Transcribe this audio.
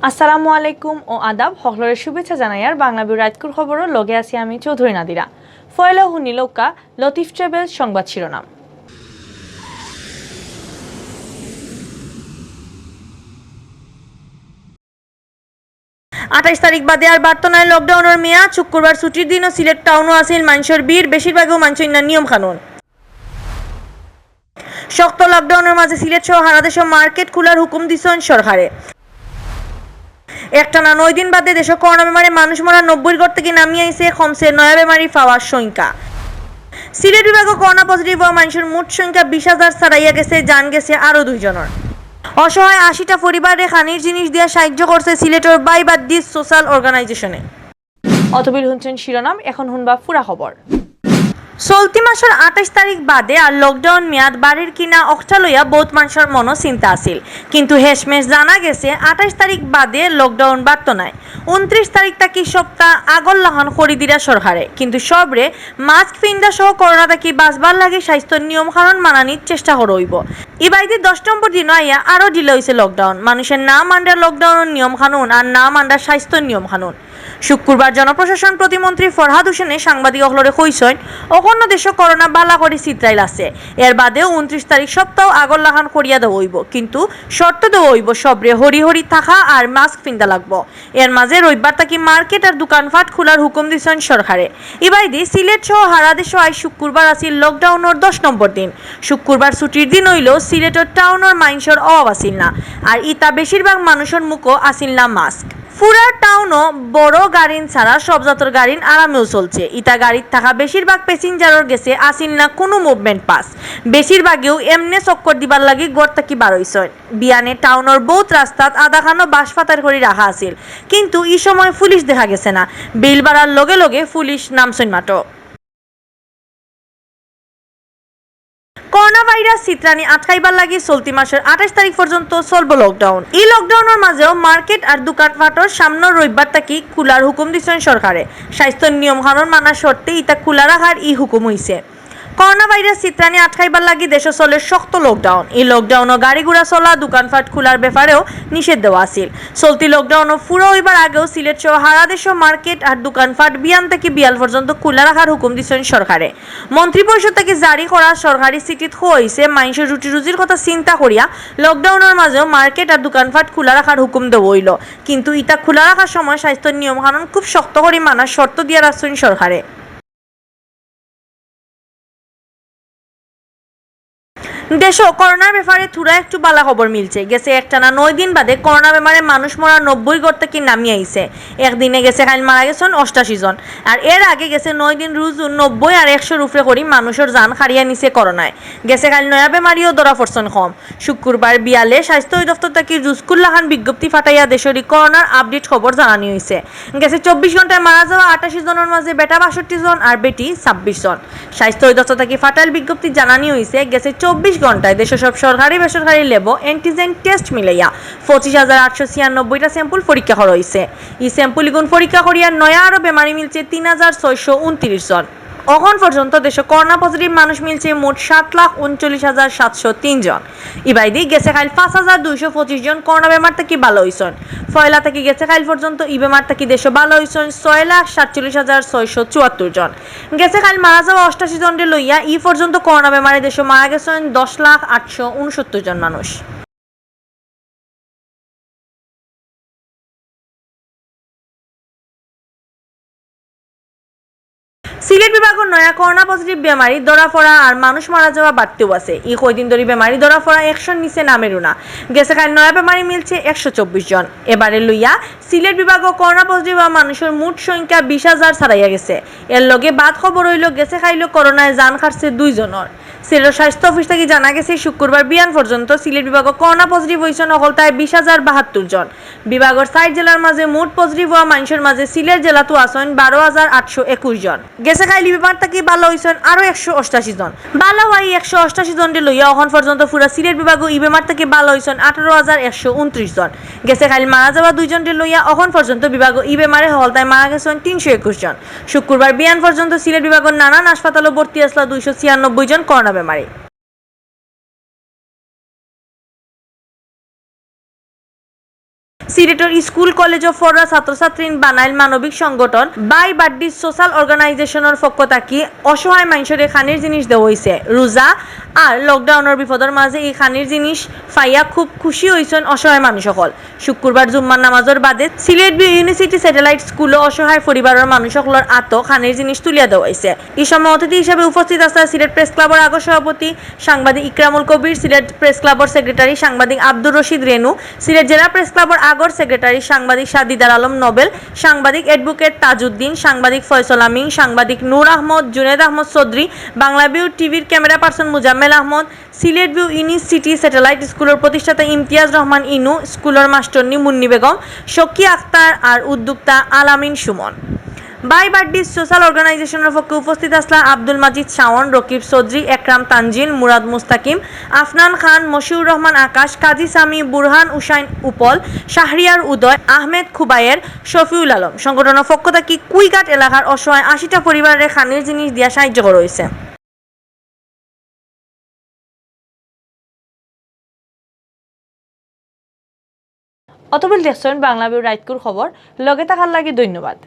আসসালামু আলাইকুম ও আদাব হকলরের শুভেচ্ছা জানাই আর বাংলাভিউ রাজকুর খবরও লগে আছি আমি চৌধুরী নাদিরা। ফয়লা হুনিলৌকা লতিফ ট্রাভেল সংবাদ শিরোনাম। আঠাইশ তারিখ বাদে আর বার্তনায় লকডাউনের মেয়াদ শুক্রবার ছুটির দিনও সিলেট টাউনও আছিল মানুষের ভিড় বেশিরভাগও মানুষের নিয়ম কানুন। শক্ত লকডাউনের মাঝে সিলেট সহ সারা দেশে মার্কেট খোলার হুকুম দিছেন সরকারে। একটানা 9 দিন বাদে দেশে করোনা বেমারে মানুষ মরা 90 ঘর থেকে নামিয়ে আইছে কমছে নয়া বেমারি পাওয়ার সংখ্যা। সিলেট বিভাগে করোনা পজিটিভ হওয়া মানুষের মোট সংখ্যা 20,000 ছাড়াইয়া গেছে, জান গেছে আরও 2 জনের। অসহায় 80টা পরিবারে খানির জিনিস দিয়ে সাহায্য করছে সিলেটের বাইবাদ্দি সোশ্যাল অর্গানাইজেশনে। অতবিল হুনছেন শিরোনাম, এখন হুনবা পুরা খবর। চলতি মাসের 28 তারিখ বাদে আর লকডাউন মেয়াদ বাড়ির কিনা অক্টা লইয়া বহুত মানুষের মনও চিন্তা আছিল, কিন্তু হেশমেশ জানা গেছে 28 তারিখ বাদে লকডাউন বাড়ত নাই। 29 তারিখ থাকি সপ্তাহ আগর লাহান খরিদিরা সরকারে, কিন্তু সবরে মাস্ক পিন্দা সহ করোনা থাকি বাঁচবার লাগে স্বাস্থ্য নিয়ম কানুন মানানির চেষ্টা করইব। ইবাইতে 10 নম্বর দিন আইয়া আরও ঢিলা হয়েছে লকডাউন। মানুষের না মান্ডার লকডাউনের নিয়ম কানুন আর না মান্ডার স্বাস্থ্যের নিয়ম কানুন। শুক্রবার জনপ্রশাসন প্রতিমন্ত্রী ফরহাদ হোসেনে সাংবাদিক হলরে কইছেন অন্য দেশে করোনা বালা করে চিত্রাইল আছে, এর বাদেও 29 তারিখ সপ্তাহ আগর লাহান করিয়া দেওয়া হইব, কিন্তু শর্ত দেওয়া হইব সবরে হরি হরি থাকা আর মাস্ক পিন্দা লাগবো। এর মাঝে রবিবার থাকি মার্কেট আর দোকানপাট খোলার হুকুম দিচ্ছেন সরকারে। ইবাইদি সিলেট সহ সারা দেশে আজ শুক্রবার আছিল লকডাউনের 10 নম্বর দিন। শুক্রবার ছুটির দিন হইলেও সিলেটের টাউনের মাইন্সের অভাব আছিল না, আর ইতা বেশিরভাগ মানুষের মুখও আছিল না মাস্ক। পুরা টাউনও বড় গাড়িন ছাড়া সব জাতের গাড়িন আরামেও চলছে। ইতা গাড়ির থাকা বেশিরভাগ প্যাসেঞ্জারের গেছে আসিল না কোনো মুভমেন্ট পাস, বেশিরভাগেও এমনে চক্কর দিবার লাগি গড় থাকি বার হইছেন। বিয়ানে টাউনের বহুত রাস্তাত আধাখানো বাস পাতার করে রাখা আছিল, কিন্তু এই সময় পুলিশ দেখা গেছে না। বিল বাড়ার লগে লগে পুলিশ নামছেন মাত্র। করোনা ভাইরাস চিত্রানি আটকাইবার লাগি চলতি মাসের 28 তারিখ পর্যন্ত চলবে লকডাউন। এই লকডাউনের মাঝেও মার্কেট আর দোকানপাটর সামনে রবিবার থাকি খোলার হুকুম দিচ্ছেন সরকারে। স্বাস্থ্যের নিয়ম কানুন মানা শর্তে ইতা খোলা রাখার ই হুকুম হইছে। করোনা ভাইরাস চিত্রানি আটকাইবার লাগি দেশে চলে শক্ত লকডাউন। এই লকডাউনও গাড়ি ঘোড়া চলা দোকানপাট খোলার ব্যাপারেও নিষেধ দেওয়া আছিল। চলতি লকডাউনও পুরো হইবার আগেও সিলেট সহ সারা দেশে মার্কেট আর দোকানপাট বিয়ান থেকে বিয়াল পর্যন্ত খোলা রাখার হুকুম দিচ্ছেন সরকারে। মন্ত্রী পরিষদ থেকে জারি করা সরকারি চিঠিত হইছে মানুষের রুটি রুজির কথা চিন্তা করিয়া লকডাউনের মাঝেও মার্কেট আর দোকানপাট খোলা রাখার হুকুম দেওয়া হইল, কিন্তু ইটা খোলা রাখার সময় স্বাস্থ্যের নিয়ম কানুন খুব শক্ত করে মানার শর্ত দিয়ে রাখছেন সরকারে। দেশে করোনার ব্যাপারে থুড়া একটু বালা খবর মিলছে। গেছে একটানা 9 দিন বাদে করোনা বেমারে মানুষ মরা 90 ঘর থেকে নামিয়ে আইছে। একদিনে গেছে কাল মারা গেছেন 88 জন, আর এর আগে গেছে 9 দিন রোজ 90 আর 100 উপরে করি মানুষের জান হারিয়ে নিছে করোনায়। গেছে কাল নয়া বেমারিও ধরা পড়ছেন কম। শুক্রবার বিয়ালে স্বাস্থ্য অধিদপ্তর থেকে রুজকুল্লাহান বিজ্ঞপ্তি ফাটাইয়া দেশের করোনার আপডেট খবর জানানি হয়েছে। গেছে 24 ঘন্টায় মারা যাওয়া 88 জনের মাঝে বেটা 62 জন আর বেটি 26 জন। স্বাস্থ্য অধিদপ্তর থেকে ফাটাইল বিজ্ঞপ্তি জানানি হয়েছে গেছে 24 ঘন্টায় দেশের সব সরকারি বেসরকারি ল্যাবও অ্যান্টিজেন টেস্ট মিলাইয়া 25,896টা স্যাম্পল পরীক্ষা করা হয়েছে। এই স্যাম্পলগুন পরীক্ষা করিয়া নয়া আরও বেমারি মিলছে 3,629 জন। এখন পর্যন্ত দেশে করোনা পজিটিভ মানুষ মিলছে মোট 7,39,703 জন। ইবাইদি গেছে কাল 5,225 জন করোনা বেমার থেকে ভালো হয়েছেন। ফয়লা থেকে গেছে কাল পর্যন্ত ই বেমার থেকে দেশে ভালো হয়েছেন 6,47,674 জন। গেছে কাল মারা যাওয়া 88 জনকে লইয়া ই পর্যন্ত করোনা বেমারে দেশে মারা গেছেন 10,869 জন মানুষ। সিলেট বিভাগের নয়া করোনা পজিটিভ বেমারি ধরা পড়া আর মানুষ মারা যাওয়া বাড়তেও আছে। এই কয়দিন ধরে বেমারি ধরা পড়া 100 নিচে নামেরও না। গেছে কাল নয়া বেমারি মিলছে 124 জন। এবারে লইয়া সিলেট বিভাগের করোনা পজিটিভ হওয়া মানুষের মোট সংখ্যা 20,000 ছাড়াইয়া গেছে। এর লগে বাদ খবর হইল গেছে খাইল করোনায় জান খারছে 2 জনের। সিলেট স্বাস্থ্য অফিস থেকে জানা গেছে শুক্রবার বিয়ান পর্যন্ত সিলেট বিভাগের করোনা পজিটিভ হয়েছেন অকলতায় 20,072 জন। বিভাগের 60 জেলার মাঝে মোট পজিটিভ হওয়া মানুষের মাঝে সিলেট জেলাতো আছেন 12,821 জন। গেছে খাইলি বিমার থেকে ভালো হয়েছেন আরও 188 জন। ভালো হয় 188 জনকে লইয়া এখন পর্যন্ত পুরা সিলেট বিভাগ ই বেমার থেকে ভালো হয়েছেন 18,129 জন। গেছে খাইল মারা যাওয়া 2 জনকে লইয়া এখন পর্যন্ত বিভাগ ই বেমারে হলতায় মারা গেছেন 321 জন। শুক্রবার বিয়ান পর্যন্ত সিলেট বিভাগের নানান হাসপাতালে ভর্তি আসলা 296 জন করোনা বেমারি। সিলেটের স্কুল কলেজ অফ পড়া ছাত্রছাত্রীন বানাইল মানবিক সংগঠন বাই বাড্ডি সোশ্যাল অর্গানাইজেশনের পক্ষ থাকি অসহায় মানুষের খানির জিনিস দেওয়া হয়েছে। রোজা আর লকডাউনের বিপদের মাঝে এই খানির জিনিস পাইয়া খুব খুশি হয়েছেন অসহায় মানুষ সকল। শুক্রবার জুম্মার নামাজের বাদে সিলেট ইউনিভার্সিটি স্যাটেলাইট স্কুলে অসহায় পরিবারের মানুষ সকলের আত খানির জিনিস তুলিয়া দেওয়া হয়েছে। এই সময় অতিথি হিসেবে উপস্থিত আছে সিলেট প্রেস ক্লাবের আগর সভাপতি সাংবাদিক ইকরামুল কবির, সিলেট প্রেস ক্লাবের সেক্রেটারি সাংবাদিক আব্দুর রশিদ রেনু, সিলেট জেলা প্রেস ক্লাবের আগর সেক্রেটারি সাংবাদিক সাদিদার আলম নোবেল, সাংবাদিক অ্যাডভোকেট তাজউদ্দিন, সাংবাদিক ফয়সল আমিন, সাংবাদিক নূর আহমদ, জুনেদ আহমদ চৌধুরী, বাংলাভিউ টিভির camera person Muzammel Ahmad, Sylhet view university satellite স্কুলের প্রতিষ্ঠাতা ইমতিয়াজ রহমান ইনু, স্কুলের মাস্টরনি মুন্নি বেগম, শকি আক্তার আর উদ্যোক্তা আলামিন সুমন। বাই বাড্ডি সোশ্যাল অর্গানাইজেশনের পক্ষে উপস্থিত আসলা আব্দুল মাজিদ শাওন, রকিব চৌধুরী, একরাম তানজিল, মুরাদ মুস্তাকিম, আফনান খান, মশিউর রহমান আকাশ, কাজী সামি, বুরহান উসাইন উপল, শাহরিয়ার উদয়, আহমেদ খুবাইয়ের, শফিউল আলম। সংগঠনের পক্ষ থেকে কুইঘাট এলাকার অসহায় 80টা পরিবারের খানির জিনিস দিয়া সাহায্য করা হয়েছে। অতবেল দেখছেন বাংলাভিউ রাইতকুর খবর। লগে থাকার লাগি ধন্যবাদ।